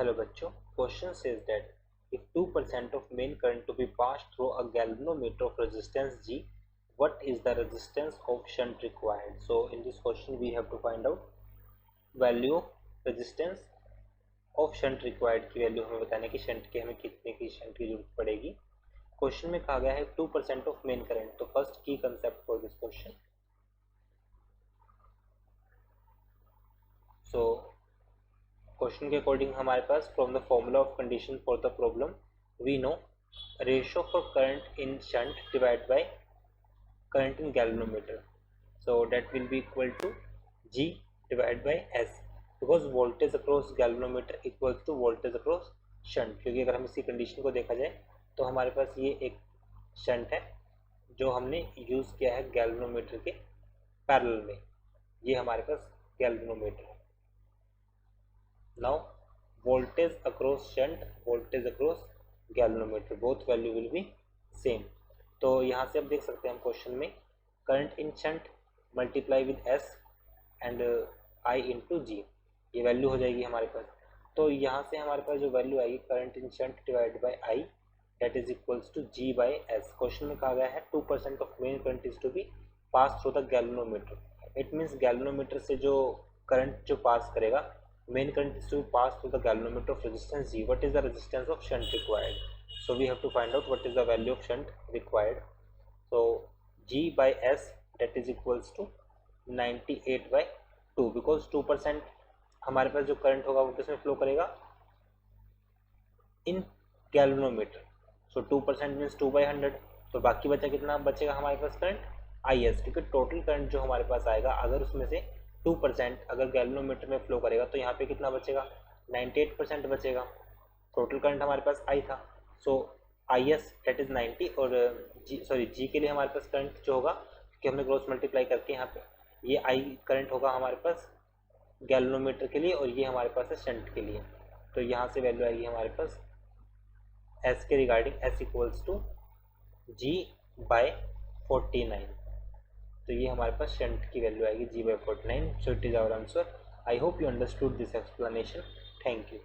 Hello बच्चों, question says that if 2% of main current to be passed through a galvanometer of resistance G, what is the resistance of shunt required? So in this question we have to find out value of resistance of shunt required की value हमें बताने की shunt की हमें कितने की shunt की जरूरत पड़ेगी। क्वेश्चन में कहा गया है 2% ऑफ मेन करंट। तो फर्स्ट की concept for this question, so question के अकॉर्डिंग हमारे पास from the formula of condition for the problem we know ratio for current in shunt divide by current in galvanometer, so that will be equal to G divided by S because voltage across galvanometer equals to voltage across shunt। क्योंकि अगर हम इसी condition को देखा जाए तो हमारे पास ये एक शंट है जो हमने यूज किया है गैल्वेनोमीटर के पैरेलल में, ये हमारे पास गैल्वेनोमीटर है। Now voltage across shunt, voltage across galvanometer, both value will be same। तो यहाँ से आप देख सकते हैं हम क्वेश्चन में current in shunt multiply with S and I into G, ये वैल्यू हो जाएगी हमारे पास। तो यहाँ से हमारे पास जो वैल्यू आएगी current in shunt divide by I that is equals to G by S. Question में कहा गया है 2% of main current is to be pass through the galvanometer. It means galvanometer से जो करंट जो पास करेगा, main current is to pass through the galvanometer of resistance G. What is the resistance of shunt required? So we have to find out what is the value of shunt required. So G by S that is equals to 98 by 2 because 2% हमारे पास जो current होगा वो किसमें flow करेगा, इन galvanometer. सो 2% means 2/100, तो बाकी बचा कितना बचेगा हमारे पास करंट IS, क्योंकि टोटल करंट जो हमारे पास आएगा अगर उसमें से 2% अगर गैल्वेनोमीटर में फ्लो करेगा तो यहाँ पे कितना बचेगा, 98% बचेगा। टोटल करंट हमारे पास I था, सो IS दैट इज 90 और G के लिए हमारे पास करंट जो होगा कि हमने क्रॉस मल्टीप्लाई करके यहाँ पे ये I करंट होगा हमारे पास गैल्वेनोमीटर के लिए और ये हमारे पास है शंट के लिए। तो यहाँ से वैल्यू आएगी हमारे पास S के regarding S equals to G by 49। तो ये हमारे पास शंट की वैल्यू आएगी G by 49। So it is our answer. I hope you understood this explanation. Thank you.